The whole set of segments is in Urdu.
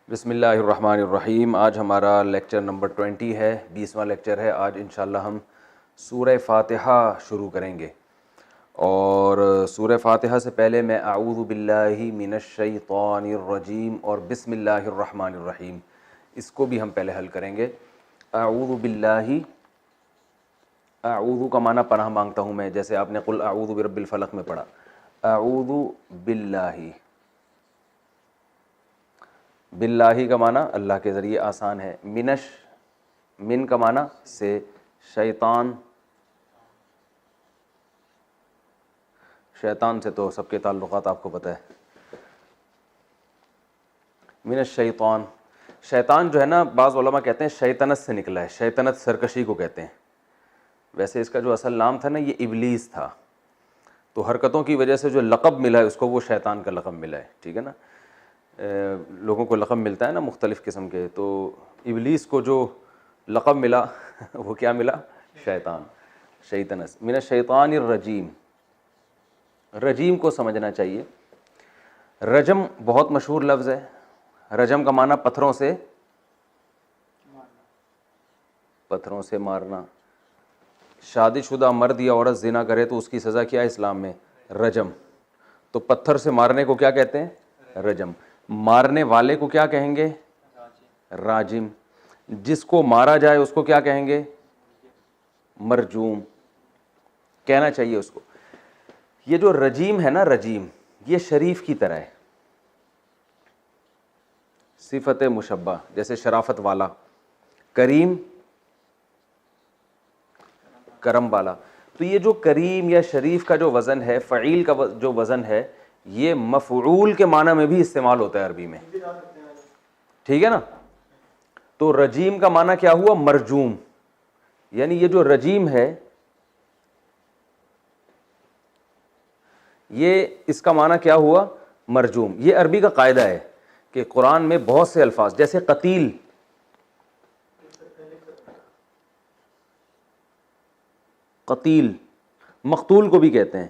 بسم اللہ الرحمن الرحیم۔ آج ہمارا لیکچر نمبر 20 ہے، 20واں لیکچر ہے۔ آج انشاءاللہ ہم سورہ فاتحہ شروع کریں گے، اور سورہ فاتحہ سے پہلے میں اعوذ باللہ من الشیطان الرجیم اور بسم اللہ الرحمن الرحیم، اس کو بھی ہم پہلے حل کریں گے۔ اعوذ باللہ، اعوذ کا معنی پناہ مانگتا ہوں میں، جیسے آپ نے قل اعوذ برب الفلق میں پڑھا۔ اعوذ باللہ، باللہ کا معنی اللہ کے ذریعے آسان ہے۔ من کا معنی سے، شیطان سے تو سب کے تعلقات آپ کو پتہ ہے۔ من الشیطان، شیطان جو ہے نا، بعض علماء کہتے ہیں شیطنت سے نکلا ہے، شیطنت سرکشی کو کہتے ہیں۔ ویسے اس کا جو اصل نام تھا نا، یہ ابلیس تھا، تو حرکتوں کی وجہ سے جو لقب ملا ہے اس کو وہ شیطان کا لقب ملا ہے، ٹھیک ہے نا۔ لوگوں کو لقب ملتا ہے نا مختلف قسم کے، تو ابلیس کو جو لقب ملا وہ کیا ملا؟ شیطان، شیطنت۔ من الشیطان الرجیم، رجیم کو سمجھنا چاہیے۔ رجم بہت مشہور لفظ ہے۔ رجم کا معنی پتھروں سے مارنا۔ شادی شدہ مرد یا عورت زنا کرے تو اس کی سزا کیا ہے اسلام میں؟ رجم۔ تو پتھر سے مارنے کو کیا کہتے ہیں؟ رجم۔ مارنے والے کو کیا کہیں گے؟ راجم۔ جس کو مارا جائے اس کو کیا کہیں گے؟ مرجوم کہنا چاہیے اس کو۔ یہ جو رجیم ہے نا، رجیم، یہ شریف کی طرح ہے، صفت مشبہ، جیسے شرافت والا، کریم، کرم والا۔ تو یہ جو کریم یا شریف کا جو وزن ہے، فعیل کا جو وزن ہے، یہ مفعول کے معنی میں بھی استعمال ہوتا ہے عربی میں، ٹھیک ہے نا۔ تو رجیم کا معنی کیا ہوا؟ مرجوم۔ یعنی یہ جو رجیم ہے، یہ اس کا معنی کیا ہوا؟ مرجوم۔ یہ عربی کا قاعدہ ہے کہ قرآن میں بہت سے الفاظ، جیسے قتیل، قتیل، مقتول کو بھی کہتے ہیں۔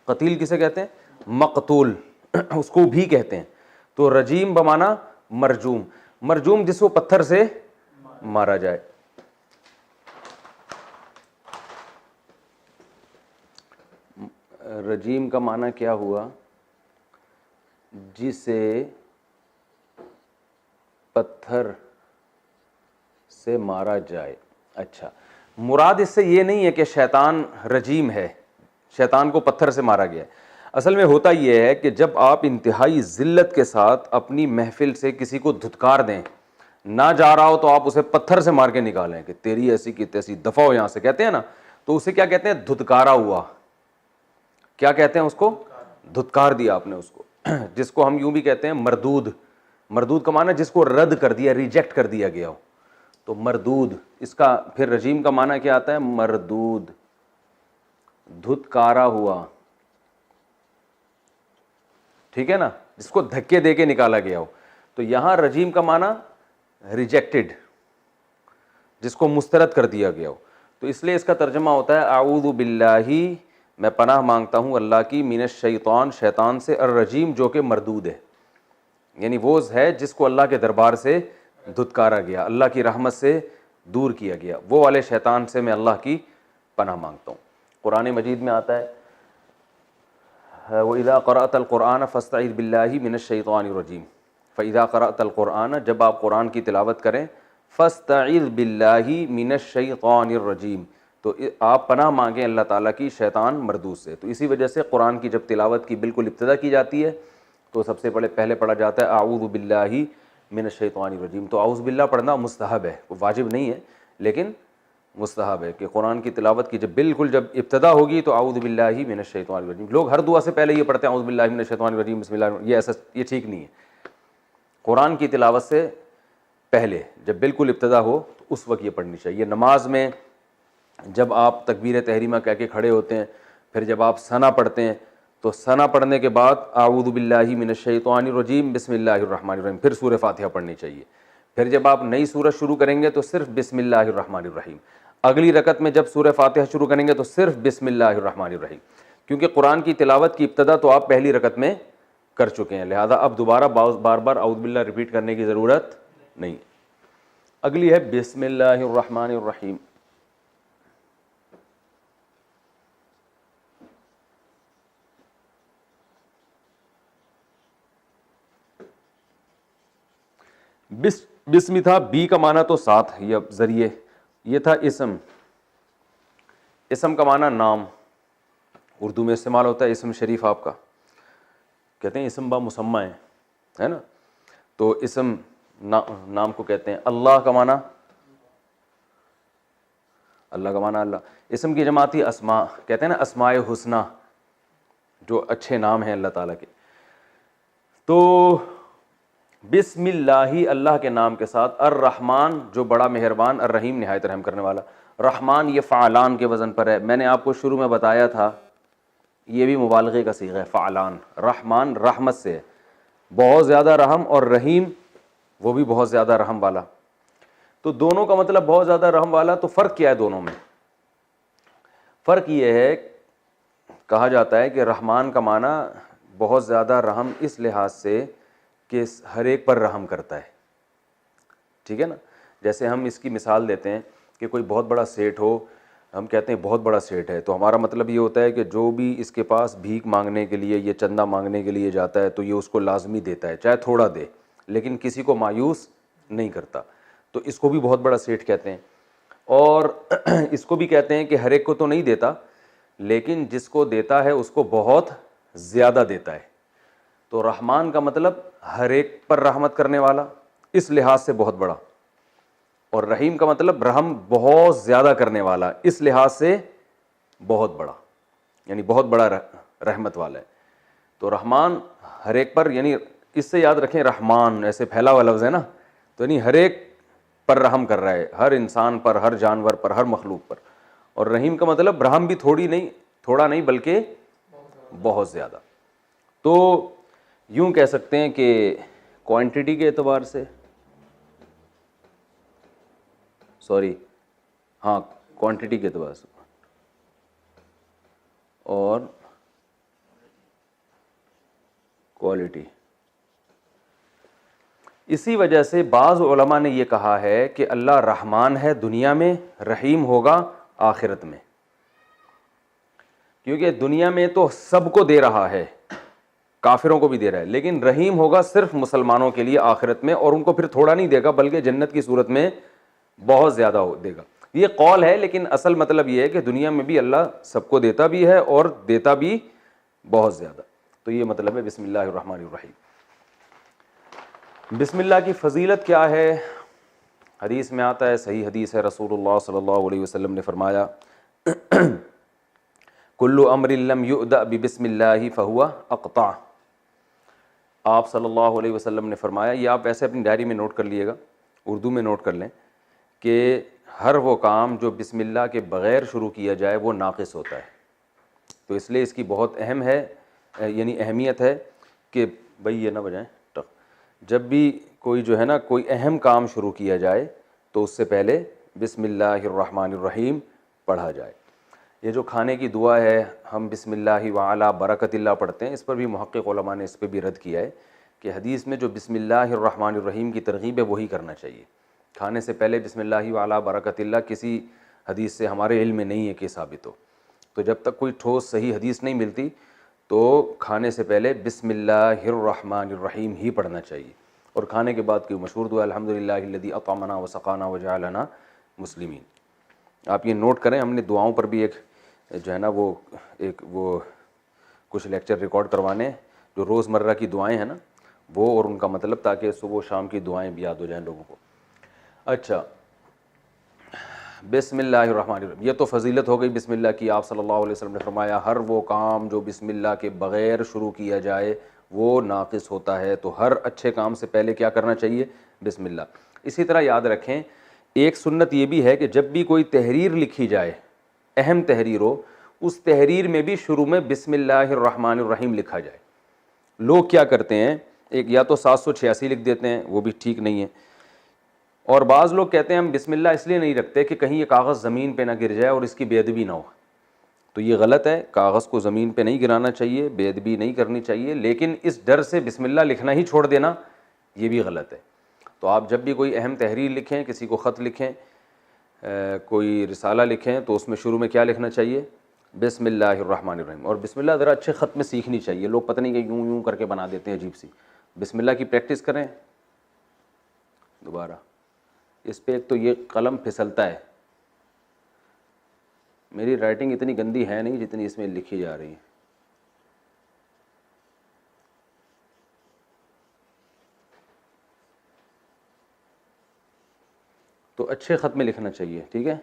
قتیل کسے کہتے ہیں؟ مقتول، اس کو بھی کہتے ہیں۔ تو رجیم بمعنی مرجوم، مرجوم جس کو پتھر سے مارا جائے۔ رجیم کا معنی کیا ہوا؟ جسے پتھر سے مارا جائے۔ اچھا، مراد اس سے یہ نہیں ہے کہ شیطان رجیم ہے، شیطان کو پتھر سے مارا گیا ہے۔ اصل میں ہوتا یہ ہے کہ جب آپ انتہائی ذلت کے ساتھ اپنی محفل سے کسی کو دھتکار دیں، نہ جا رہا ہو تو آپ اسے پتھر سے مار کے نکالیں کہ تیری ایسی کی تیسی، دفع ہو یہاں سے، کہتے ہیں نا، تو اسے کیا کہتے ہیں؟ دھتکارا ہوا۔ کیا کہتے ہیں اس کو؟ دھتکار دیا آپ نے اس کو، جس کو ہم یوں بھی کہتے ہیں مردود۔ مردود کا معنی جس کو رد کر دیا، ریجیکٹ کر دیا گیا ہو، تو مردود۔ اس کا پھر رجیم کا معنی کیا آتا ہے؟ مردود، دھتکارا ہوا، ٹھیک ہے نا، جس کو دھکے دے کے نکالا گیا ہو۔ تو یہاں رجیم کا معنی ریجیکٹڈ، جس کو مسترد کر دیا گیا ہو۔ تو اس لیے اس کا ترجمہ ہوتا ہے اعوذ باللہ، میں پناہ مانگتا ہوں اللہ کی، من الشیطان، شیطان سے، الرجیم جو کہ مردود ہے، یعنی وہ ہے جس کو اللہ کے دربار سے دھتکارا گیا، اللہ کی رحمت سے دور کیا گیا، وہ والے شیطان سے میں اللہ کی پناہ مانگتا ہوں۔ قرآن مجید میں آتا ہے وَإِذَا قَرَأْتَ الْقُرْآنَ فَاسْتَعِذْ بِاللَّهِ مِنَ الشَّيْطَانِ الرَّجِيمِ۔ فَإِذَا قَرَأْتَ الْقُرْآنَ، جب آپ قرآن کی تلاوت کریں، فَاسْتَعِذْ بِاللَّهِ مِنَ الشَّيْطَانِ الرَّجِيمِ، تو آپ پناہ مانگیں اللہ تعالیٰ کی شیطان مردود سے۔ تو اسی وجہ سے قرآن کی جب تلاوت کی بالکل ابتدا کی جاتی ہے تو سب سے پہلے پڑھا جاتا ہے اعوذ باللہ من الشیطان الرجیم۔ تو اعوذ باللہ پڑھنا مستحب ہے، واجب نہیں ہے، لیکن مستحب ہے کہ قرآن کی تلاوت کی جب ابتدا ہوگی تو اعوذ باللہ من الشیطان الرجیم۔ لوگ ہر دعا سے پہلے یہ پڑھتے ہیں اعوذ باللہ من الشیطان الرجیم بسم اللہ، یہ ٹھیک نہیں ہے۔ قرآن کی تلاوت سے پہلے جب بالکل ابتدا ہو تو اس وقت یہ پڑھنی چاہیے۔ نماز میں جب آپ تکبیر تحریمہ کہہ کے کھڑے ہوتے ہیں، پھر جب آپ ثنا پڑھتے ہیں تو ثنا پڑھنے کے بعد اعوذ باللہ من الشیطان الرجیم بسم اللہ الرحمن الرحیم، پھر سورہ فاتحہ پڑھنی چاہیے۔ پھر جب آپ نئی سورت شروع کریں گے تو صرف بسم اللہ الرحمن الرحیم۔ اگلی رکعت میں جب سورہ فاتحہ شروع کریں گے تو صرف بسم اللہ الرحمن الرحیم، کیونکہ قرآن کی تلاوت کی ابتدا تو آپ پہلی رکعت میں کر چکے ہیں، لہذا اب دوبارہ بار بار اعوذ باللہ ریپیٹ کرنے کی ضرورت نہیں۔ اگلی ہے بسم اللہ الرحمن الرحیم۔ بسم تھا، بی کا معنی تو ساتھ یا ذریعے، یہ تھا اسم، اسم کا معنی نام، اردو میں استعمال ہوتا ہے اسم شریف آپ کا، کہتے ہیں اسم با مسمى ہے نا، تو اسم نام کو کہتے ہیں۔ اللہ کا معنی، اللہ کا معنی اللہ، اسم کی جمع تھی اسماء، کہتے ہیں نا اسماء حسنہ، جو اچھے نام ہیں اللہ تعالیٰ کے۔ تو بسم اللہ، اللہ کے نام کے ساتھ، الرحمن جو بڑا مہربان، الرحیم نہایت رحم کرنے والا۔ رحمان یہ فعلان کے وزن پر ہے، میں نے آپ کو شروع میں بتایا تھا یہ بھی مبالغے کا صیغہ ہے، فعلان۔ رحمان رحمت سے ہے، بہت زیادہ رحم، اور رحیم وہ بھی بہت زیادہ رحم والا، تو دونوں کا مطلب بہت زیادہ رحم والا۔ تو فرق کیا ہے دونوں میں؟ فرق یہ ہے، کہا جاتا ہے کہ رحمان کا معنی بہت زیادہ رحم اس لحاظ سے کہ ہر ایک پر رحم کرتا ہے، ٹھیک ہے نا۔ جیسے ہم اس کی مثال دیتے ہیں کہ کوئی بہت بڑا سیٹ ہو، ہم کہتے ہیں بہت بڑا سیٹ ہے، تو ہمارا مطلب یہ ہوتا ہے کہ جو بھی اس کے پاس بھیک مانگنے کے لیے یا چندہ مانگنے کے لیے جاتا ہے تو یہ اس کو لازمی دیتا ہے، چاہے تھوڑا دے، لیکن کسی کو مایوس نہیں کرتا، تو اس کو بھی بہت بڑا سیٹ کہتے ہیں۔ اور اس کو بھی کہتے ہیں کہ ہر ایک کو تو نہیں دیتا، لیکن جس کو دیتا ہے اس کو بہت زیادہ دیتا ہے۔ تو رحمان کا مطلب ہر ایک پر رحمت کرنے والا، اس لحاظ سے بہت بڑا، اور رحیم کا مطلب رحم بہت زیادہ کرنے والا، اس لحاظ سے بہت بڑا، یعنی بہت بڑا رحمت والا ہے۔ تو رحمان ہر ایک پر، یعنی اس سے یاد رکھیں رحمان ایسے پھیلا ہوا لفظ ہے نا، تو یعنی ہر ایک پر رحم کر رہا ہے، ہر انسان پر، ہر جانور پر، ہر مخلوق پر۔ اور رحیم کا مطلب رحم بھی تھوڑا نہیں بلکہ بہت زیادہ۔ تو یوں کہہ سکتے ہیں کہ کوانٹٹی کے اعتبار سے، کوانٹٹی کے اعتبار سے اور کوالٹی، اسی وجہ سے بعض علماء نے یہ کہا ہے کہ اللہ رحمان ہے دنیا میں، رحیم ہوگا آخرت میں، کیونکہ دنیا میں تو سب کو دے رہا ہے، کافروں کو بھی دے رہا ہے، لیکن رحیم ہوگا صرف مسلمانوں کے لیے آخرت میں، اور ان کو پھر تھوڑا نہیں دے گا بلکہ جنت کی صورت میں بہت زیادہ دے گا۔ یہ قول ہے، لیکن اصل مطلب یہ ہے کہ دنیا میں بھی اللہ سب کو دیتا بھی ہے اور دیتا بھی بہت زیادہ۔ تو یہ مطلب ہے بسم اللہ الرحمن الرحیم۔ بسم اللہ کی فضیلت کیا ہے؟ حدیث میں آتا ہے، صحیح حدیث ہے، رسول اللہ صلی اللہ علیہ وسلم نے فرمایا کل امر لم یؤدأ ببسم اللہ فہو اقطع۔ آپ صلی اللہ علیہ وسلم نے فرمایا، یہ آپ ایسے اپنی ڈائری میں نوٹ کر لیے گا، اردو میں نوٹ کر لیں، کہ ہر وہ کام جو بسم اللہ کے بغیر شروع کیا جائے وہ ناقص ہوتا ہے۔ تو اس لیے اس کی بہت اہم ہے، یعنی اہمیت ہے کہ بھئی یہ نہ بجائیں، جب بھی کوئی جو ہے نا کوئی اہم کام شروع کیا جائے تو اس سے پہلے بسم اللہ الرحمن الرحیم پڑھا جائے۔ یہ جو کھانے کی دعا ہے، ہم بسم اللہ وعلی برکت اللہ پڑھتے ہیں، اس پر بھی محقق علماء نے اس پہ بھی رد کیا ہے کہ حدیث میں جو بسم اللہ الرحمن الرحیم کی ترغیب ہے وہی کرنا چاہیے، کھانے سے پہلے بسم اللہ وعلی برکت اللہ کسی حدیث سے ہمارے علم میں نہیں ہے کہ ثابت ہو۔ تو جب تک کوئی ٹھوس صحیح حدیث نہیں ملتی تو کھانے سے پہلے بسم اللہ الرحمن الرحیم ہی پڑھنا چاہیے، اور کھانے کے بعد کی مشہور دعا الحمدللہ الذی اطعمنا وسقانا وجعلنا مسلمین۔ آپ یہ نوٹ کریں، ہم نے دعاؤں پر بھی ایک جو ہے نا وہ کچھ لیکچر ریکارڈ کروانے، جو روز مرہ کی دعائیں ہیں نا وہ، اور ان کا مطلب، تاکہ صبح و شام کی دعائیں بھی یاد ہو جائیں لوگوں کو۔ اچھا، بسم اللہ الرحمن الرحیم، یہ تو فضیلت ہو گئی بسم اللہ کی۔ آپ صلی اللہ علیہ وسلم نے فرمایا ہر وہ کام جو بسم اللہ کے بغیر شروع کیا جائے وہ ناقص ہوتا ہے، تو ہر اچھے کام سے پہلے کیا کرنا چاہیے؟ بسم اللہ۔ اسی طرح یاد رکھیں، ایک سنت یہ بھی ہے کہ جب بھی کوئی تحریر لکھی جائے، اہم تحریر ہو، اس تحریر میں بھی شروع میں بسم اللہ الرحمن الرحیم لکھا جائے۔ لوگ کیا کرتے ہیں، ایک یا تو 786 لکھ دیتے ہیں، وہ بھی ٹھیک نہیں ہے، اور بعض لوگ کہتے ہیں ہم بسم اللہ اس لیے نہیں رکھتے کہ کہیں یہ کاغذ زمین پہ نہ گر جائے اور اس کی بے ادبی نہ ہو، تو یہ غلط ہے. کاغذ کو زمین پہ نہیں گرانا چاہیے, بے ادبی نہیں کرنی چاہیے, لیکن اس ڈر سے بسم اللہ لکھنا ہی چھوڑ دینا یہ بھی غلط ہے. تو آپ جب بھی کوئی اہم تحریر لکھیں, کسی کو خط لکھیں, کوئی رسالہ لکھیں, تو اس میں شروع میں کیا لکھنا چاہیے؟ بسم اللہ الرحمن الرحیم. اور بسم اللہ ذرا اچھے خط میں سیکھنی چاہیے. لوگ پتہ نہیں کہ یوں یوں کر کے بنا دیتے ہیں عجیب سی. بسم اللہ کی پریکٹس کریں. دوبارہ اس پہ ایک تو یہ قلم پھسلتا ہے, میری رائٹنگ اتنی گندی ہے نہیں جتنی اس میں لکھی جا رہی ہے. تو اچھے خط میں لکھنا چاہیے, ٹھیک ہے.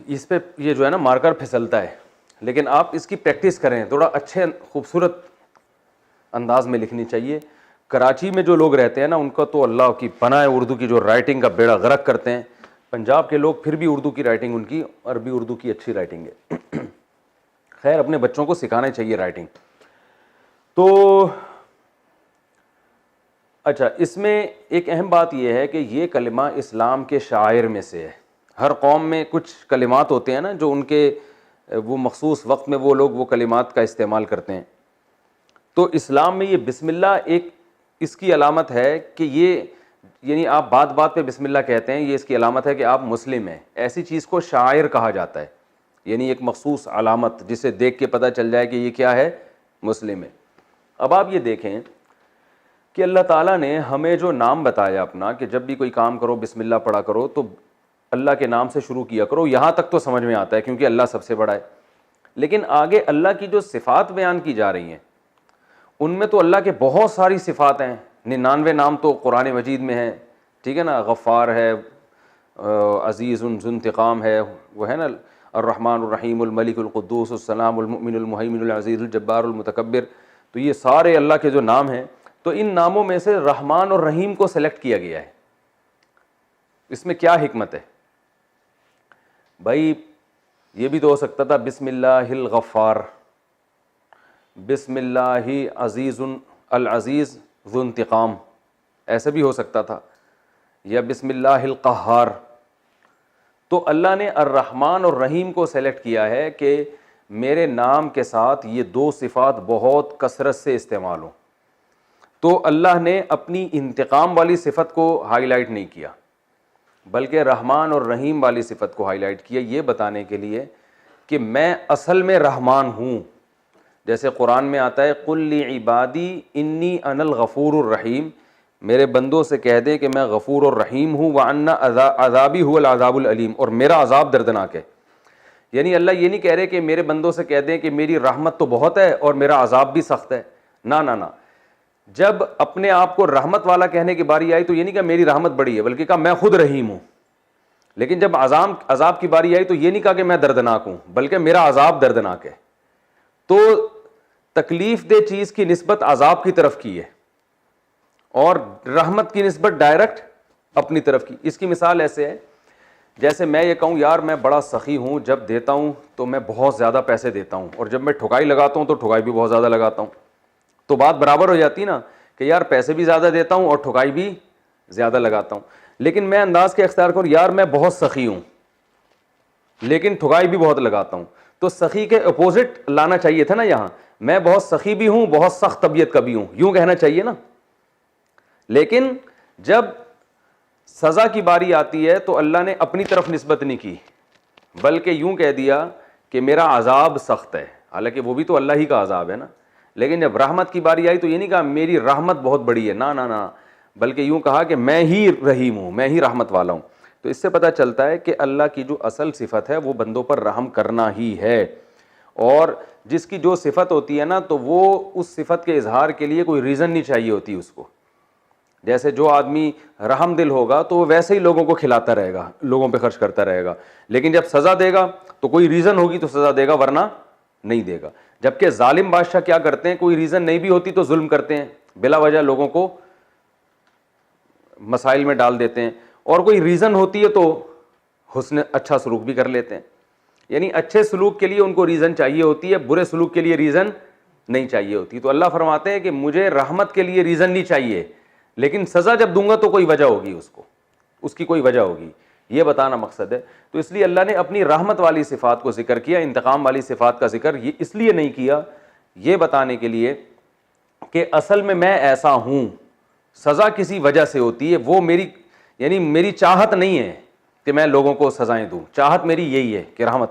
اس پہ یہ جو ہے نا مارکر پھسلتا ہے, لیکن آپ اس کی پریکٹس کریں, تھوڑا اچھے خوبصورت انداز میں لکھنی چاہیے. کراچی میں جو لوگ رہتے ہیں نا, ان کا تو اللہ کی پناہ ہے, اردو کی جو رائٹنگ کا بیڑا غرق کرتے ہیں. پنجاب کے لوگ پھر بھی اردو کی رائٹنگ, ان کی عربی اردو کی اچھی رائٹنگ ہے. خیر, اپنے بچوں کو سکھانا چاہیے رائٹنگ. تو اچھا, اس میں ایک اہم بات یہ ہے کہ یہ کلمہ اسلام کے شعائر میں سے ہے. ہر قوم میں کچھ کلمات ہوتے ہیں نا جو ان کے وہ مخصوص وقت میں وہ لوگ وہ کلمات کا استعمال کرتے ہیں. تو اسلام میں یہ بسم اللہ ایک اس کی علامت ہے کہ یہ, یعنی آپ بات بات پہ بسم اللہ کہتے ہیں, یہ اس کی علامت ہے کہ آپ مسلم ہیں. ایسی چیز کو شاعر کہا جاتا ہے, یعنی ایک مخصوص علامت جسے دیکھ کے پتہ چل جائے کہ یہ کیا ہے, مسلم ہے. اب آپ یہ دیکھیں کہ اللہ تعالیٰ نے ہمیں جو نام بتایا اپنا کہ جب بھی کوئی کام کرو بسم اللہ پڑھا کرو, تو اللہ کے نام سے شروع کیا کرو. یہاں تک تو سمجھ میں آتا ہے کیونکہ اللہ سب سے بڑا ہے. لیکن آگے اللہ کی جو صفات بیان کی جا رہی ہیں ان میں تو اللہ کے بہت ساری صفات ہیں. 99 نام تو قرآن مجید میں ہیں, ٹھیک ہے نا. غفار ہے, عزیز ذو انتقام ہے, وہ ہے نا الرحمن الرحیم الملک القدوس السلام المؤمن المہیمن العزیز الجبار المتکبر. تو یہ سارے اللہ کے جو نام ہیں, تو ان ناموں میں سے رحمان اور رحیم کو سلیکٹ کیا گیا ہے. اس میں کیا حکمت ہے بھائی؟ یہ بھی تو ہو سکتا تھا بسم اللہ الغفار, بسم اللہ عزیز العزیز ذو انتقام, ایسے بھی ہو سکتا تھا, یا بسم اللہ القہار. تو اللہ نے الرحمن اور رحیم کو سلیکٹ کیا ہے کہ میرے نام کے ساتھ یہ دو صفات بہت کثرت سے استعمال ہوں. تو اللہ نے اپنی انتقام والی صفت کو ہائی لائٹ نہیں کیا, بلکہ رحمان اور رحیم والی صفت کو ہائی لائٹ کیا, یہ بتانے کے لیے کہ میں اصل میں رحمان ہوں. جیسے قرآن میں آتا ہے قل لعبادی انی انا الغفور الرحیم, میرے بندوں سے کہہ دیں کہ میں غفور اور رحیم ہوں, وان عذابی هو العذاب العلیم, اور میرا عذاب دردناک ہے. یعنی اللہ یہ نہیں کہہ رہے کہ میرے بندوں سے کہہ دیں کہ میری رحمت تو بہت ہے اور میرا عذاب بھی سخت ہے. نہ نہ نہ, جب اپنے آپ کو رحمت والا کہنے کی باری آئی تو یہ نہیں کہا میری رحمت بڑی ہے, بلکہ کہا میں خود رحیم ہوں. لیکن جب عذاب کی باری آئی تو یہ نہیں کہا کہ میں دردناک ہوں, بلکہ میرا عذاب دردناک ہے. تو تکلیف دہ چیز کی نسبت عذاب کی طرف کی ہے, اور رحمت کی نسبت ڈائریکٹ اپنی طرف کی. اس کی مثال ایسے ہے جیسے میں یہ کہوں یار میں بڑا سخی ہوں, جب دیتا ہوں تو میں بہت زیادہ پیسے دیتا ہوں, اور جب میں ٹھکائی لگاتا ہوں تو ٹھکائی بھی بہت زیادہ لگاتا ہوں. تو بات برابر ہو جاتی نا کہ یار پیسے بھی زیادہ دیتا ہوں اور ٹھکائی بھی زیادہ لگاتا ہوں. لیکن میں انداز کے اختیار کروں یار میں بہت سخی ہوں لیکن ٹھکائی بھی بہت لگاتا ہوں, تو سخی کے اپوزٹ لانا چاہیے تھا نا یہاں, میں بہت سخی بھی ہوں, بہت سخت طبیعت کا بھی ہوں, یوں کہنا چاہیے نا. لیکن جب سزا کی باری آتی ہے تو اللہ نے اپنی طرف نسبت نہیں کی, بلکہ یوں کہہ دیا کہ میرا عذاب سخت ہے, حالانکہ وہ بھی تو اللہ ہی کا عذاب ہے نا. لیکن جب رحمت کی باری آئی تو یہ نہیں کہا میری رحمت بہت بڑی ہے, نہ نہ نہ, بلکہ یوں کہا کہ میں ہی رحیم ہوں, میں ہی رحمت والا ہوں. تو اس سے پتہ چلتا ہے کہ اللہ کی جو اصل صفت ہے وہ بندوں پر رحم کرنا ہی ہے, اور جس کی جو صفت ہوتی ہے نا تو وہ اس صفت کے اظہار کے لیے کوئی ریزن نہیں چاہیے ہوتی اس کو. جیسے جو آدمی رحم دل ہوگا تو وہ ویسے ہی لوگوں کو کھلاتا رہے گا, لوگوں پہ خرچ کرتا رہے گا, لیکن جب سزا دے گا تو کوئی ریزن ہوگی تو سزا دے گا, ورنہ نہیں دے گا. جبکہ ظالم بادشاہ کیا کرتے ہیں, کوئی ریزن نہیں بھی ہوتی تو ظلم کرتے ہیں, بلا وجہ لوگوں کو مسائل میں ڈال دیتے ہیں, اور کوئی ریزن ہوتی ہے تو حسن اچھا سلوک بھی کر لیتے ہیں. یعنی اچھے سلوک کے لیے ان کو ریزن چاہیے ہوتی ہے, برے سلوک کے لیے ریزن نہیں چاہیے ہوتی. تو اللہ فرماتے ہیں کہ مجھے رحمت کے لیے ریزن نہیں چاہیے, لیکن سزا جب دوں گا تو کوئی وجہ ہوگی, اس کی کوئی وجہ ہوگی, یہ بتانا مقصد ہے. تو اس لیے اللہ نے اپنی رحمت والی صفات کو ذکر کیا, انتقام والی صفات کا ذکر یہ اس لیے نہیں کیا, یہ بتانے کے لیے کہ اصل میں ایسا ہوں, سزا کسی وجہ سے ہوتی ہے, وہ میری یعنی میری چاہت نہیں ہے کہ میں لوگوں کو سزائیں دوں, چاہت میری یہی ہے کہ رحمت.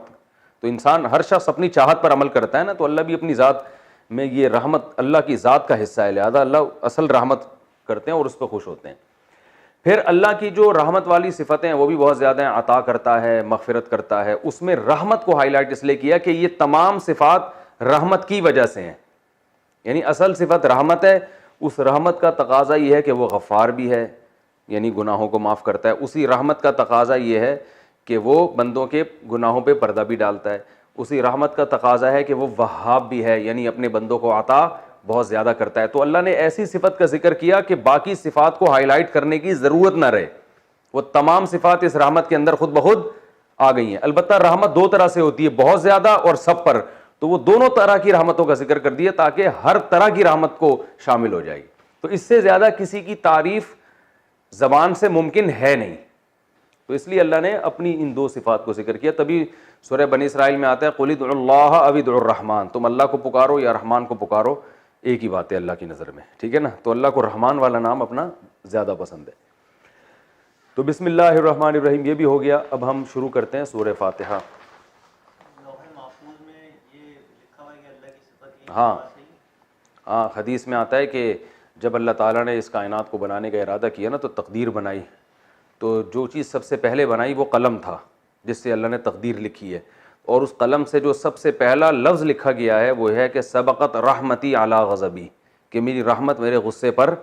تو انسان ہر شخص اپنی چاہت پر عمل کرتا ہے نا, تو اللہ بھی اپنی ذات میں یہ رحمت اللہ کی ذات کا حصہ ہے, لہذا اللہ اصل رحمت کرتے ہیں اور اس پہ خوش ہوتے ہیں. پھر اللہ کی جو رحمت والی صفتیں ہیں وہ بھی بہت زیادہ ہیں, عطا کرتا ہے, مغفرت کرتا ہے, اس میں رحمت کو ہائی لائٹ اس لیے کیا کہ یہ تمام صفات رحمت کی وجہ سے ہیں, یعنی اصل صفت رحمت ہے. اس رحمت کا تقاضا یہ ہے کہ وہ غفار بھی ہے, یعنی گناہوں کو معاف کرتا ہے. اسی رحمت کا تقاضا یہ ہے کہ وہ بندوں کے گناہوں پہ پردہ بھی ڈالتا ہے. اسی رحمت کا تقاضا ہے کہ وہ وہاب بھی ہے, یعنی اپنے بندوں کو عطا بہت زیادہ کرتا ہے. تو اللہ نے ایسی صفت کا ذکر کیا کہ باقی صفات کو ہائی لائٹ کرنے کی ضرورت نہ رہے, وہ تمام صفات اس رحمت کے اندر خود بخود آ گئی ہیں. البتہ رحمت دو طرح سے ہوتی ہے, بہت زیادہ اور سب پر, تو وہ دونوں طرح کی رحمتوں کا ذکر کر دیا تاکہ ہر طرح کی رحمت کو شامل ہو جائے گی. تو اس سے زیادہ کسی کی تعریف زبان سے ممکن ہے نہیں, تو اس لیے اللہ نے اپنی ان دو صفات کو ذکر کیا. تبھی سورہ بنی اسرائیل میں آتا ہے قل ادعوا اللہ او ادعوا الرحمن, تم اللہ کو پکارو یا رحمان کو پکارو, ایک ہی بات ہے اللہ کی نظر میں, ٹھیک ہے نا. تو اللہ کو رحمان والا نام اپنا زیادہ پسند ہے. تو بسم اللہ الرحمن الرحیم یہ بھی ہو گیا. اب ہم شروع کرتے ہیں سورہ فاتحہ. ہاں حدیث میں آتا ہے کہ جب اللہ تعالیٰ نے اس کائنات کو بنانے کا ارادہ کیا نا, تو تقدیر بنائی, تو جو چیز سب سے پہلے بنائی وہ قلم تھا جس سے اللہ نے تقدیر لکھی ہے. اور اس قلم سے جو سب سے پہلا لفظ لکھا گیا ہے وہ ہے کہ سبقت رحمتی علی غضبی, کہ میری رحمت میرے غصے پر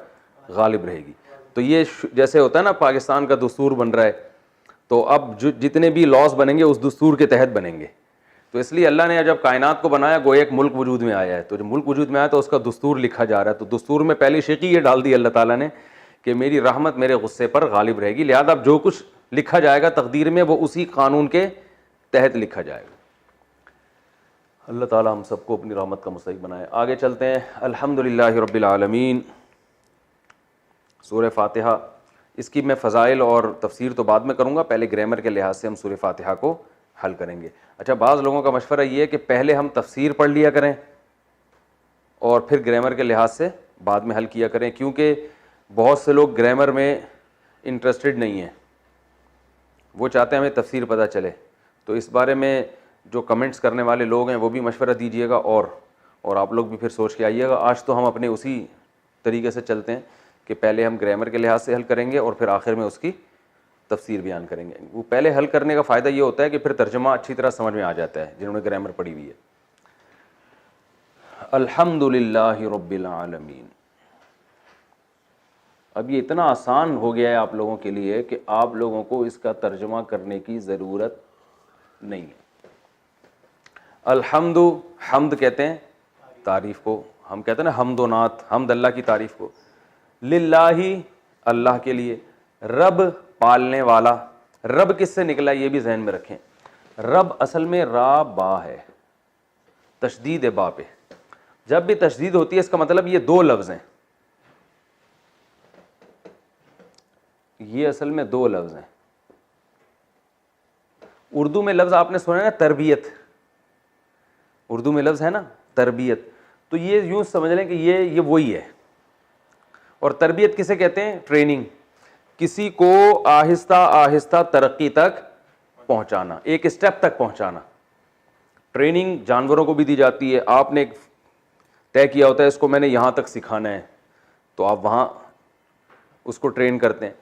غالب رہے گی. تو یہ جیسے ہوتا ہے نا پاکستان کا دستور بن رہا ہے, تو اب جتنے بھی لاز بنیں گے اس دستور کے تحت بنیں گے. تو اس لیے اللہ نے جب کائنات کو بنایا گو ایک ملک وجود میں آیا ہے, تو جب ملک وجود میں آیا تو اس کا دستور لکھا جا رہا ہے. تو دستور میں پہلی شیخی یہ ڈال دی اللہ تعالیٰ نے کہ میری رحمت میرے غصے پر غالب رہے گی, لہذا اب جو کچھ لکھا جائے گا تقدیر میں وہ اسی قانون کے تحت لکھا جائے گا. اللہ تعالیٰ ہم سب کو اپنی رحمت کا مستحق بنائے. آگے چلتے ہیں. الحمدللہ رب العالمین. سورہ فاتحہ, اس کی میں فضائل اور تفسیر تو بعد میں کروں گا, پہلے گرامر کے لحاظ سے ہم سورہ فاتحہ کو حل کریں گے. اچھا, بعض لوگوں کا مشورہ یہ ہے کہ پہلے ہم تفسیر پڑھ لیا کریں اور پھر گرامر کے لحاظ سے بعد میں حل کیا کریں, کیونکہ بہت سے لوگ گرامر میں انٹرسٹڈ نہیں ہیں, وہ چاہتے ہیں ہمیں تفسیر پتہ چلے. تو اس بارے میں جو کمنٹس کرنے والے لوگ ہیں وہ بھی مشورہ دیجیے گا, اور آپ لوگ بھی پھر سوچ کے آئیے گا. آج تو ہم اپنے اسی طریقے سے چلتے ہیں کہ پہلے ہم گرامر کے لحاظ سے حل کریں گے اور پھر آخر میں اس کی تفسیر بیان کریں گے. وہ پہلے حل کرنے کا فائدہ یہ ہوتا ہے کہ پھر ترجمہ اچھی طرح سمجھ میں آ جاتا ہے جنہوں نے گرامر پڑھی ہوئی ہے. الحمدللہ رب العالمین. اب یہ اتنا آسان ہو گیا ہے آپ لوگوں کے لیے کہ آپ لوگوں کو اس کا ترجمہ کرنے کی ضرورت نہیں ہے. الحمد, حمد کہتے ہیں تعریف کو, ہم کہتے ہیں نا حمد و نعت, حمد اللہ کی تعریف کو. للہ, اللہ کے لیے. رب, پالنے والا. رب کس سے نکلا یہ بھی ذہن میں رکھیں. رب اصل میں را با ہے, تشدید با پہ. جب بھی تشدید ہوتی ہے اس کا مطلب یہ دو لفظ ہیں, یہ اصل میں دو لفظ ہیں. اردو میں لفظ آپ نے سنا ہے نا تربیت, اردو میں لفظ ہے نا تربیت, تو یہ یوں سمجھ لیں کہ یہ وہی ہے. اور تربیت کسے کہتے ہیں؟ ٹریننگ, کسی کو آہستہ آہستہ ترقی تک پہنچانا, ایک اسٹیپ تک پہنچانا. ٹریننگ جانوروں کو بھی دی جاتی ہے, آپ نے ایک طے کیا ہوتا ہے اس کو میں نے یہاں تک سکھانا ہے, تو آپ وہاں اس کو ٹرین کرتے ہیں.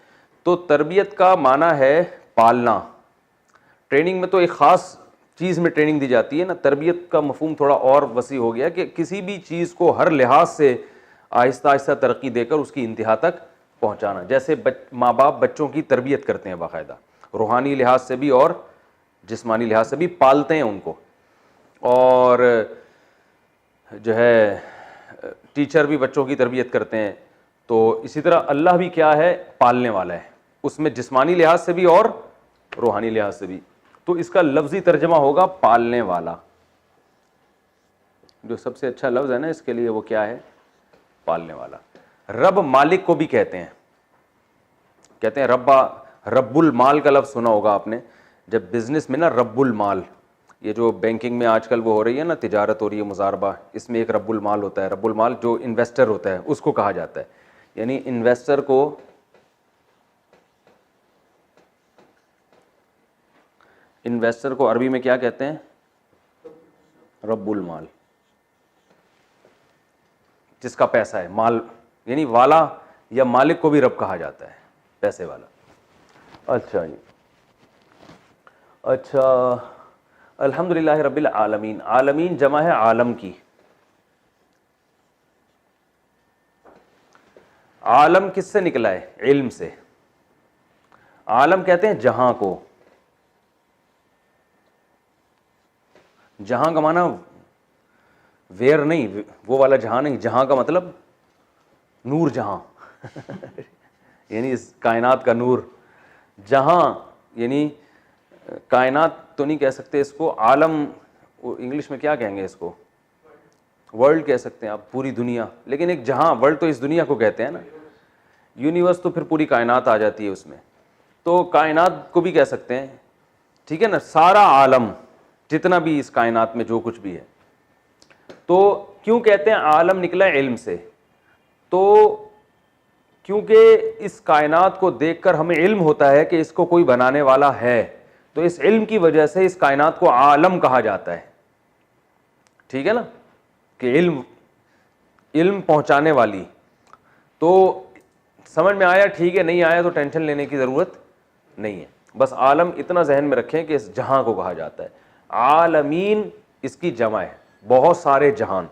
تو تربیت کا معنی ہے پالنا. ٹریننگ میں تو ایک خاص چیز میں ٹریننگ دی جاتی ہے نا, تربیت کا مفہوم تھوڑا اور وسیع ہو گیا کہ کسی بھی چیز کو ہر لحاظ سے آہستہ آہستہ ترقی دے کر اس کی انتہا تک پہنچانا. جیسے ماں باپ بچوں کی تربیت کرتے ہیں باقاعدہ, روحانی لحاظ سے بھی اور جسمانی لحاظ سے بھی پالتے ہیں ان کو. اور جو ہے ٹیچر بھی بچوں کی تربیت کرتے ہیں. تو اسی طرح اللہ بھی کیا ہے؟ پالنے والا ہے, اس میں جسمانی لحاظ سے بھی اور روحانی لحاظ سے بھی. تو اس کا لفظی ترجمہ ہوگا پالنے والا. جو سب سے اچھا لفظ ہے نا اس کے لیے وہ کیا ہے؟ پالنے والا. رب مالک کو بھی کہتے ہیں رب المال کا لفظ سنا ہوگا آپ نے. جب بزنس میں نا رب المال، یہ جو بینکنگ میں آج کل وہ ہو رہی ہے نا، تجارت ہو رہی ہے، مضاربہ، اس میں ایک رب المال ہوتا ہے. رب المال جو انویسٹر ہوتا ہے اس کو کہا جاتا ہے. یعنی انویسٹر کو عربی میں کیا کہتے ہیں؟ رب المال. جس کا پیسہ ہے، مال یعنی والا یا مالک کو بھی رب کہا جاتا ہے، پیسے والا. اچھا جی، اچھا. الحمدللہ رب العالمین. عالمین جمع ہے عالم کی. عالم کس سے نکلا ہے؟ علم سے. عالم کہتے ہیں جہاں کو. جہاں کا معنی ویر نہیں، وہ والا جہاں نہیں. جہاں کا مطلب نور جہاں یعنی اس کائنات کا نور. جہاں یعنی کائنات تو نہیں کہہ سکتے اس کو. عالم انگلش میں کیا کہیں گے اس کو؟ ورلڈ کہہ سکتے ہیں آپ، پوری دنیا. لیکن ایک جہاں، ورلڈ تو اس دنیا کو کہتے ہیں نا. یونیورس تو پھر پوری کائنات آ جاتی ہے اس میں. تو کائنات کو بھی کہہ سکتے ہیں، ٹھیک ہے نا. سارا عالم جتنا بھی اس کائنات میں جو کچھ بھی ہے. تو کیوں کہتے ہیں عالم نکلا ہے علم سے؟ تو کیونکہ اس کائنات کو دیکھ کر ہمیں علم ہوتا ہے کہ اس کو کوئی بنانے والا ہے. تو اس علم کی وجہ سے اس کائنات کو عالم کہا جاتا ہے. ٹھیک ہے نا، کہ علم پہنچانے والی. تو سمجھ میں آیا؟ ٹھیک ہے. نہیں آیا تو ٹینشن لینے کی ضرورت نہیں ہے. بس عالم اتنا ذہن میں رکھیں کہ اس جہاں کو کہا جاتا ہے. عالمین اس کی جمع ہے، بہت سارے جہان.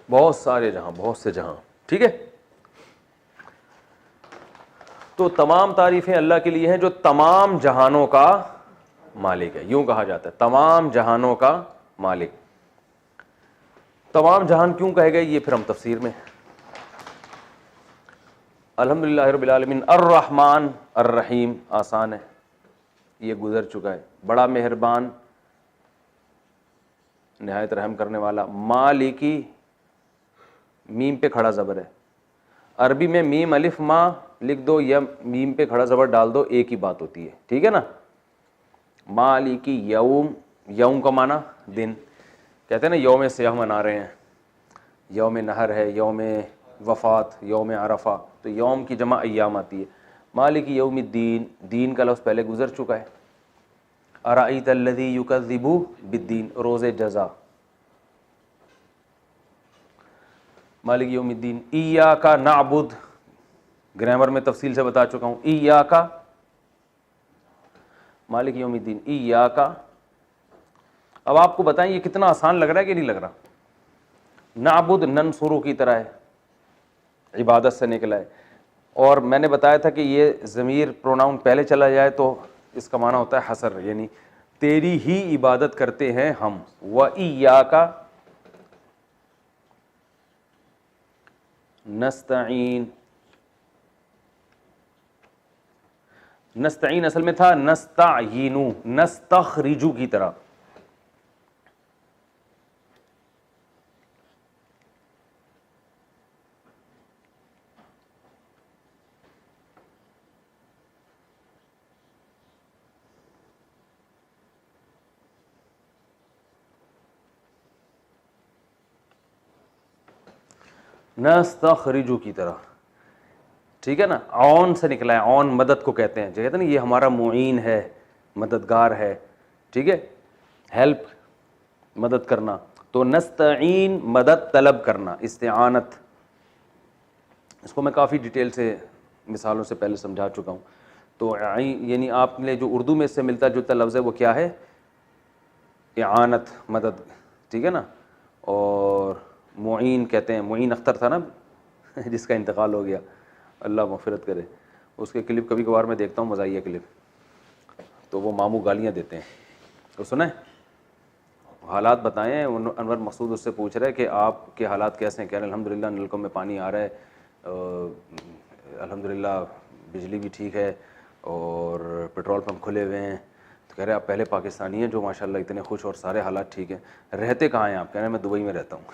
بہت سارے جہاں، بہت سے جہاں. ٹھیک ہے. تو تمام تعریفیں اللہ کے لیے ہیں جو تمام جہانوں کا مالک ہے. یوں کہا جاتا ہے تمام جہانوں کا مالک. تمام جہان کیوں کہے گئے یہ پھر ہم تفسیر میں. الحمدللہ رب العالمین. الرحمن الرحیم آسان ہے، یہ گزر چکا ہے. بڑا مہربان، نہایت رحم کرنے والا. مالکی، میم پہ کھڑا زبر ہے. عربی میں میم الف ما لکھ دو یا میم پہ کھڑا زبر ڈال دو، ایک ہی بات ہوتی ہے. ٹھیک ہے نا. مالکی یوم، یوم کا معنی دن. کہتے ہیں نا یوم سیاہ منا رہے ہیں، یوم نہر ہے، یوم وفات، یوم عرفہ. تو یوم کی جمع ایام آتی ہے. مالک یوم الدین، دین کا لفظ پہلے گزر چکا ہے. ارأیت الذی یکذب بالدین، روز جزا. مالک یوم الدین. ایاک نعبد، گرامر میں تفصیل سے بتا چکا ہوں. ایاک، مالک یوم الدین. ایاک. اب آپ کو بتائیں یہ کتنا آسان لگ رہا ہے کہ نہیں لگ رہا؟ نعبد ننصرو کی طرح ہے، عبادت سے نکلا ہے. اور میں نے بتایا تھا کہ یہ ضمیر پروناؤن پہلے چلا جائے تو اس کا معنی ہوتا ہے حصر، یعنی تیری ہی عبادت کرتے ہیں ہم. وَإِيَّاكَ نستعین. نستعین اصل میں تھا نستعینو، نستخرجو کی طرح. نستخرجو کی طرح. ٹھیک ہے نا. عون سے نکلا ہے. عون مدد کو کہتے ہیں. جو کہتے ہیں نا یہ ہمارا معین ہے، مددگار ہے. ٹھیک ہے، ہیلپ، مدد کرنا. تو نستعین مدد طلب کرنا، استعانت. اس کو میں کافی ڈیٹیل سے مثالوں سے پہلے سمجھا چکا ہوں. تو یعنی آپ نے جو اردو میں اس سے ملتا جلتا لفظ ہے وہ کیا ہے؟ اعانت، مدد. ٹھیک ہے نا. اور معین کہتے ہیں، معین اختر تھا نا جس کا انتقال ہو گیا، اللہ مغفرت کرے. اس کے کلپ کبھی کبھار میں دیکھتا ہوں، مزاحیہ کلپ. تو وہ ماموں گالیاں دیتے ہیں. تو سنیں حالات بتائیں. انور مسعود اس سے پوچھ رہے کہ آپ کے حالات کیسے ہیں؟ کہہ رہے الحمدللہ نلکوں میں پانی آ رہا ہے، الحمدللہ بجلی بھی ٹھیک ہے اور پیٹرول پمپ کھلے ہوئے ہیں. تو کہہ رہے آپ پہلے پاکستانی ہیں جو ماشاءاللہ اتنے خوش اور سارے حالات ٹھیک ہیں, رہتے کہاں ہیں آپ؟ کہہ رہے ہیں میں دبئی میں رہتا ہوں.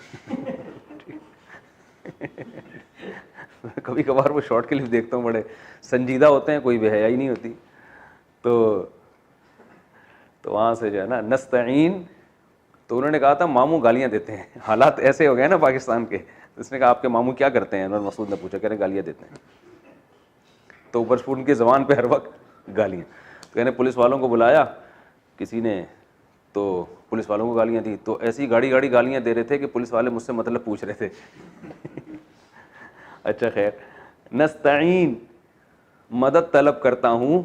کبھی کبھار وہ شارٹ کلپ دیکھتا ہوں, بڑے سنجیدہ ہوتے ہیں, کوئی بے حیائی نہیں ہوتی. تو وہاں سے جو ہے نا نستعین, تو انہوں نے کہا تھا ماموں گالیاں دیتے ہیں, حالات ایسے ہو گئے نا پاکستان کے. اس نے کہا آپ کے ماموں کیا کرتے ہیں؟ انور مسعود نے پوچھا. کہہ رہے گالیاں دیتے ہیں. تو اوپر سے ان کی زبان پہ ہر وقت گالیاں. تو کہنے پولیس والوں کو بلایا کسی نے, تو پولیس والوں کو گالیاں دی, تو ایسی گاڑی گالیاں دے رہے تھے کہ پولیس والے مجھ سے مطلب پوچھ رہے تھے. اچھا خیر, نستعین مدد طلب کرتا ہوں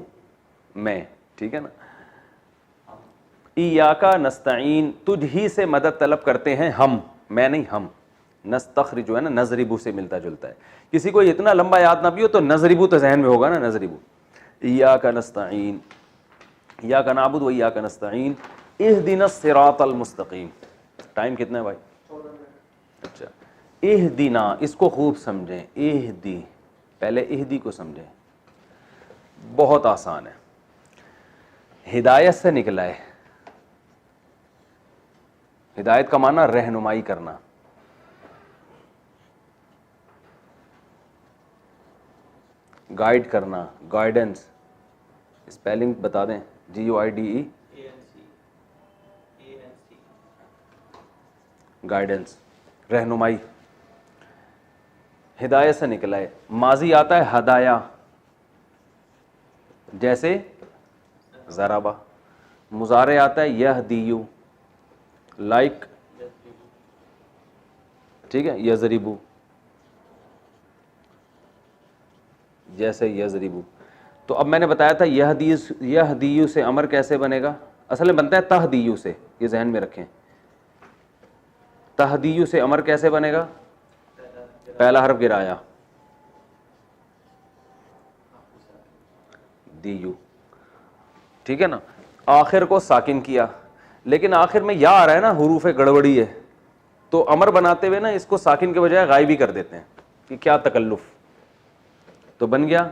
میں, ٹھیک ہے نا. ایاکا نستعین تجھ ہی سے مدد طلب کرتے ہیں ہم, میں نہیں ہم. نستخرج جو ہے نا نضربو سے ملتا جلتا ہے. کسی کو اتنا لمبا یاد نہ بھی ہو تو نضربو تو ذہن میں ہوگا نا, نضربو. ایاک نستعین, ایاک نعبد و ایاک نستعین اہدنا الصراط المستقیم. ٹائم کتنا ہے بھائی؟ اچھا, اہدنا اس کو خوب سمجھیں. اہدی, پہلے اہدی کو سمجھیں, بہت آسان ہے. ہدایت سے نکلا ہے. ہدایت کا معنی رہنمائی کرنا. گائیڈ کرنا, گائیڈنس. اسپیلنگ بتا دیں, GUIDE, گائیڈنس, رہنمائی. ہدایت سے نکلا ہے. ماضی آتا ہے ہدایا, جیسے ضربہ. مضارع آتا ہے یہدیو, لائک, ٹھیک ہے, یضربو, جیسے یضربو. تو اب میں نے بتایا تھا یہدیو سے امر کیسے بنے گا. اصل میں بنتا ہے تہدیو سے, یہ ذہن میں رکھیں. تہدیو سے امر کیسے بنے گا؟ پہلا حرف گرایا, دیو, ٹھیک ہے نا. آخر کو ساکن کیا, لیکن آخر میں یا آ رہا ہے نا, حروف گڑبڑی ہے, تو امر بناتے ہوئے نا اس کو ساکن کے بجائے غائب ہی کر دیتے ہیں کہ کیا تکلف. تو بن گیا.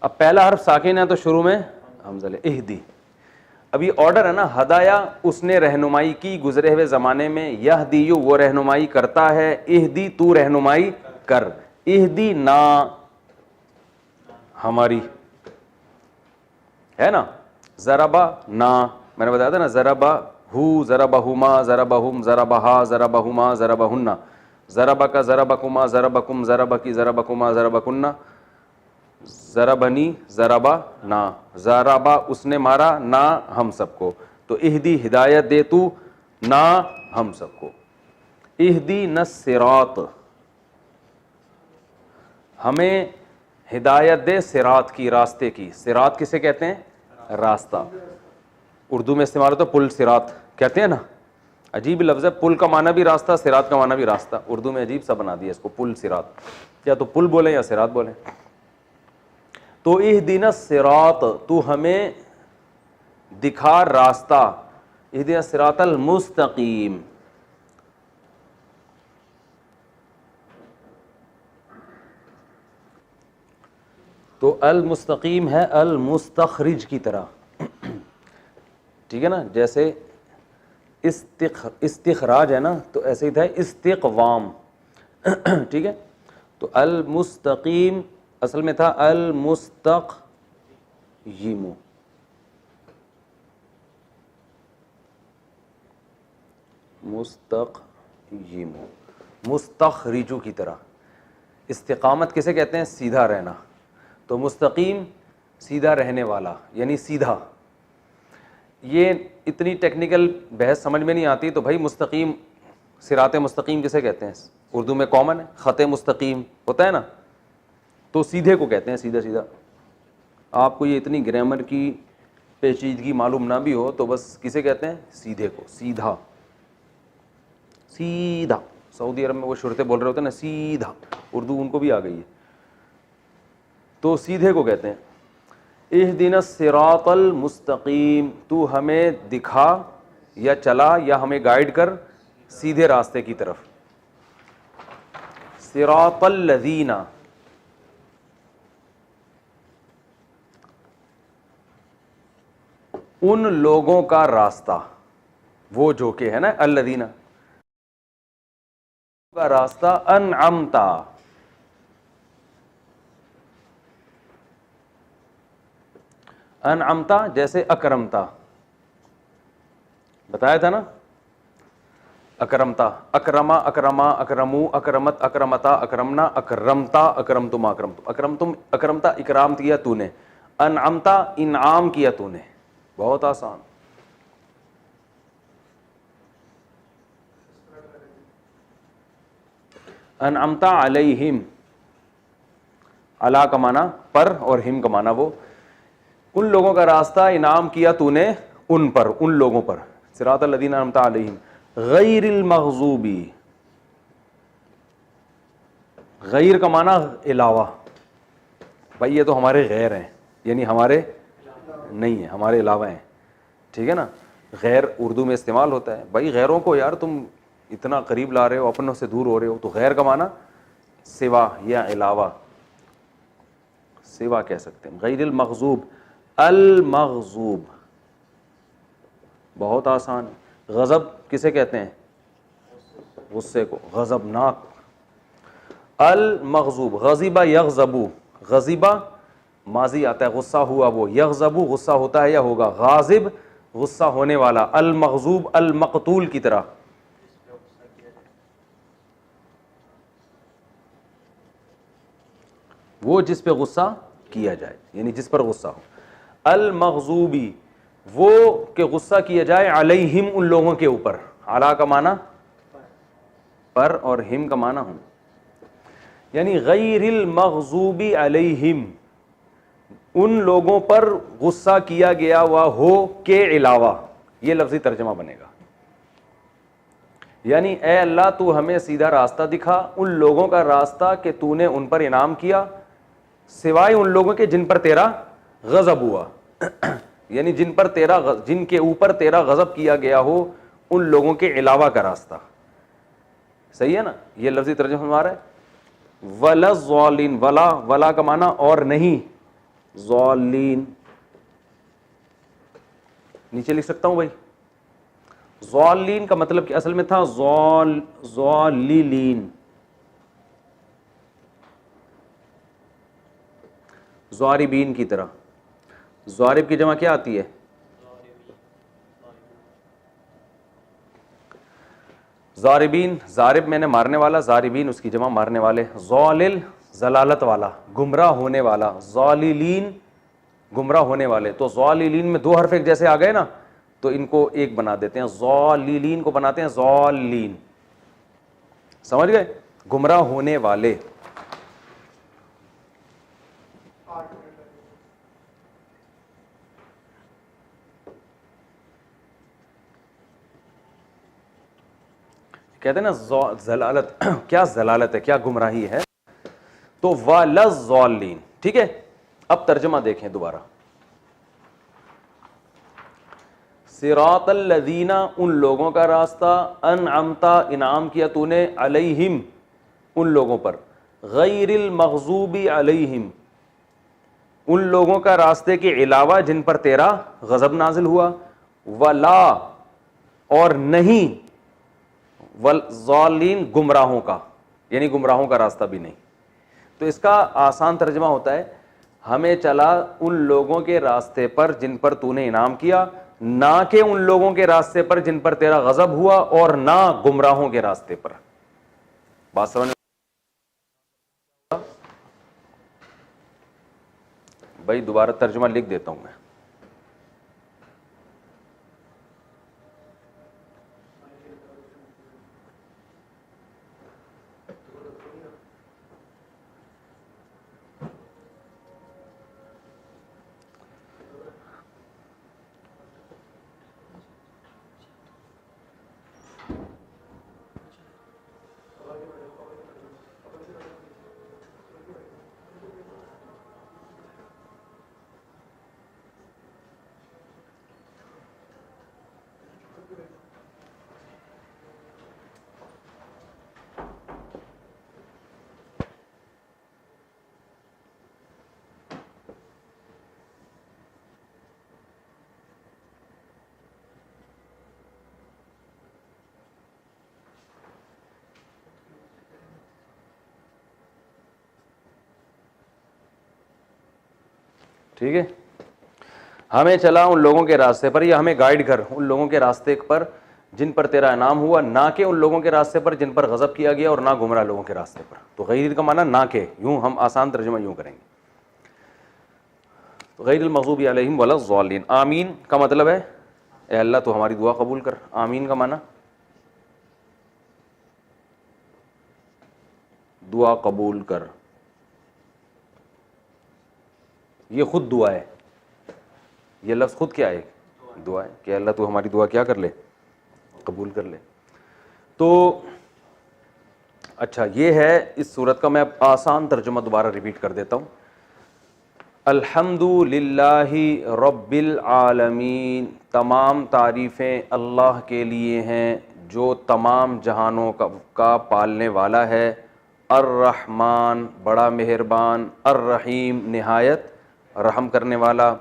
اب پہلا حرف ساکن ہے تو شروع میں حمزہ لے, اہدی. اب یہ آرڈر ہے نا, ہدایا اس نے رہنمائی کی گزرے ہوئے زمانے میں, یہدیو وہ رہنمائی کرتا ہے, اہدی تو رہنمائی کر, اہدی نا ہماری ہے نا, ضربا نا میں نے بتایا تھا نا, ضربا ہو, ضربہما, ضربہم, ضربہا, ضربہما, ضربہن, ضربک, ضربکما, ضربکم, ضربکی, ضربکما, ضربکن, ضربنی, ضربا نا, ضربا اس نے مارا, نا ہم سب کو. تو اہدی ہدایت دے تو, نا ہم سب کو. اہدینا الصراط ہمیں ہدایت دے, صراط کی, راستے کی. صراط کسے کہتے ہیں؟ راستہ. اردو میں استعمال ہوتا ہے پل صراط کہتے ہیں نا, عجیب لفظ ہے. پل کا معنی بھی راستہ, صراط کا معنی بھی راستہ. اردو میں عجیب سا بنا دیا اس کو, پل صراط. یا تو پل بولیں یا صراط بولیں. تو اہدنا الصراط تو ہمیں دکھا راستہ, اہدنا الصراط المستقیم. تو المستقیم ہے المستخرج کی طرح, ٹھیک ہے نا. جیسے استخراج ہے نا, تو ایسے ہی تھا استقوام, ٹھیک ہے. تو المستقیم اصل میں تھا المستقیم, مستقیم, مستخرجو کی طرح. استقامت کسے کہتے ہیں؟ سیدھا رہنا. تو مستقیم سیدھا رہنے والا, یعنی سیدھا. یہ اتنی ٹیکنیکل بحث سمجھ میں نہیں آتی, تو بھائی مستقیم, صراط مستقیم کسے کہتے ہیں؟ اردو میں کامن ہے, خط مستقیم ہوتا ہے نا, تو سیدھے کو کہتے ہیں, سیدھا سیدھا. آپ کو یہ اتنی گرامر کی پیچیدگی معلوم نہ بھی ہو تو بس کسے کہتے ہیں؟ سیدھے کو, سیدھا, سیدھا. سعودی عرب میں وہ شرطے بول رہے ہوتے ہیں نا سیدھا, اردو ان کو بھی آ گئی ہے, تو سیدھے کو کہتے ہیں. اہدنا الصراط المستقیم تو ہمیں دکھا یا چلا یا ہمیں گائیڈ کر سیدھے راستے کی طرف. صراط الذین، ان لوگوں کا راستہ، وہ جو کہ ہے نا الذین کا راستہ، انعمتا، انعمتا جیسے اکرمتا، بتایا تھا نا، اکرمتا، اکرما، اکرما، اکرمو، اکرمت، اکرمتا، اکرمنا، اکرمتا، اکرمتم، اکرمتم، اکرمتم، اکرمتا اکرام کیا تو نے، انعمتا انعام کیا تو نے، بہت آسان. انعمتا علیہم، علا کا معنی پر اور ہم کا معنی وہ، ان لوگوں کا راستہ انعام کیا تو نے ان پر، ان لوگوں پر. صراط الذین انعمت علیہم غیر المغضوبی، غیر کا معنی علاوہ، بھائی یہ تو ہمارے غیر ہیں، یعنی ہمارے نہیں ہیں، ہمارے علاوہ ہیں، ٹھیک ہے نا. غیر اردو میں استعمال ہوتا ہے، بھائی غیروں کو یار تم اتنا قریب لا رہے ہو، اپنوں سے دور ہو رہے ہو، تو غیر کا معنی سوا یا علاوہ، سوا کہہ سکتے ہیں. غیر المغضوب، المغضوب بہت آسان ہے. غضب کسے کہتے ہیں؟ غصے کو، غضبناک. المغضوب، غضب یغضب، غضب ماضی آتا ہے، غصہ ہوا وہ، یغضب غصہ ہوتا ہے یا ہوگا، غاضب غصہ ہونے والا، المغضوب المقتول کی طرح. وہ جس پہ غصہ کیا جائے، یعنی جس پر غصہ ہو. المغضوبی، وہ کہ غصہ کیا جائے، علیہم ان لوگوں کے اوپر، علی کا معنی پر اور ہم کا معنی ہوں، یعنی غیر المغضوبی علیہم ان لوگوں پر غصہ کیا گیا ہوا ہو کے علاوہ، یہ لفظی ترجمہ بنے گا. یعنی اے اللہ تو ہمیں سیدھا راستہ دکھا، ان لوگوں کا راستہ کہ تو نے ان پر انعام کیا، سوائے ان لوگوں کے جن پر تیرا غضب ہوا، یعنی جن کے اوپر تیرا غضب کیا گیا ہو، ان لوگوں کے علاوہ کا راستہ. صحیح ہے نا، یہ لفظی ترجمہ ہمارا ہے. ولا الضالین، ولا، ولا کا معنی اور نہیں، ضالین نیچے لکھ سکتا ہوں بھائی. ضالین کا مطلب کہ اصل میں تھا ضالین، ضاربین کی طرح. ضارب کی جمع کیا آتی ہے؟ ضاربین، ضارب میں نے مارنے والا، ضاربین اس کی جمع مارنے والے. ضالل ضلالت والا، گمراہ ہونے والا، ضاللین گمراہ ہونے والے. تو ضاللین میں دو حرف ایک جیسے آ گئے نا، تو ان کو ایک بنا دیتے ہیں، ضاللین کو بناتے ہیں ضالین. سمجھ گئے؟ گمراہ ہونے والے. کہتے ہیں نا ضلالت، کیا ضلالت ہے، کیا گمراہی ہے. تو وَلَضَّالِّينَ، ٹھیک ہے. اب ترجمہ دیکھیں دوبارہ. صراط الذین ان لوگوں کا راستہ، انعمتا انعام کیا تو نے، علیہم ان لوگوں پر، غیر المغضوب علیہم ان لوگوں کا راستے کے علاوہ جن پر تیرا غضب نازل ہوا، ولا اور نہیں، والضالین گمراہوں کا، یعنی گمراہوں کا راستہ بھی نہیں. تو اس کا آسان ترجمہ ہوتا ہے ہمیں چلا ان لوگوں کے راستے پر جن پر تو نے انعام کیا، نہ کہ ان لوگوں کے راستے پر جن پر تیرا غضب ہوا، اور نہ گمراہوں کے راستے پر. بات سمجھ بھائی؟ دوبارہ ترجمہ لکھ دیتا ہوں میں. ٹھیک ہے. ہمیں چلا ان لوگوں کے راستے پر, یا ہمیں گائیڈ کر ان لوگوں کے راستے پر جن پر تیرا انعام ہوا, نہ کہ ان لوگوں کے راستے پر جن پر غضب کیا گیا, اور نہ گمراہ لوگوں کے راستے پر. تو غیر کا معنی نہ کہ, یوں ہم آسان ترجمہ یوں کریں گے, غیر المغضوب علیہم ولا الضالین. آمین کا مطلب ہے اے اللہ تو ہماری دعا قبول کر. آمین کا معنی دعا قبول کر, یہ خود دعا ہے, یہ لفظ خود کیا ہے, دعا ہے, کہ اللہ تو ہماری دعا کیا کر لے, قبول کر لے. تو اچھا یہ ہے اس صورت کا. میں آسان ترجمہ دوبارہ ریپیٹ کر دیتا ہوں. الحمد للہ رب العالمین, تمام تعریفیں اللہ کے لیے ہیں جو تمام جہانوں کا پالنے والا ہے. الرحمن, بڑا مہربان, الرحیم, نہایت رحم کرنے والا.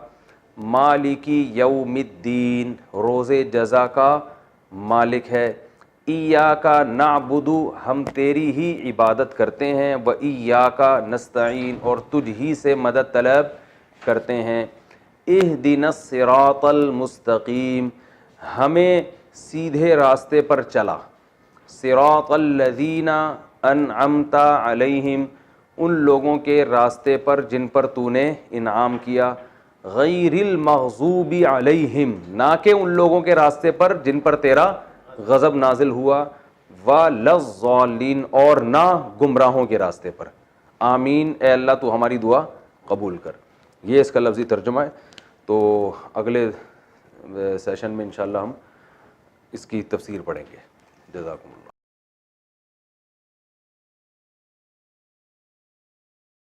مالکی یوم الدین, روز جزا کا مالک ہے. ایاک نعبد, ہم تیری ہی عبادت کرتے ہیں. و ایاک نستعین, اور تجھ ہی سے مدد طلب کرتے ہیں. اہدنا الصراط المستقیم, ہمیں سیدھے راستے پر چلا. صراط الذین انعمت علیہم, ان لوگوں کے راستے پر جن پر تو نے انعام کیا. غیر المغضوب علیہم, نہ کہ ان لوگوں کے راستے پر جن پر تیرا غضب نازل ہوا. ولا الضالین, اور نہ گمراہوں کے راستے پر. آمین, اے اللہ تو ہماری دعا قبول کر. یہ اس کا لفظی ترجمہ ہے. تو اگلے سیشن میں انشاءاللہ ہم اس کی تفسیر پڑھیں گے. جزاکم اللہ.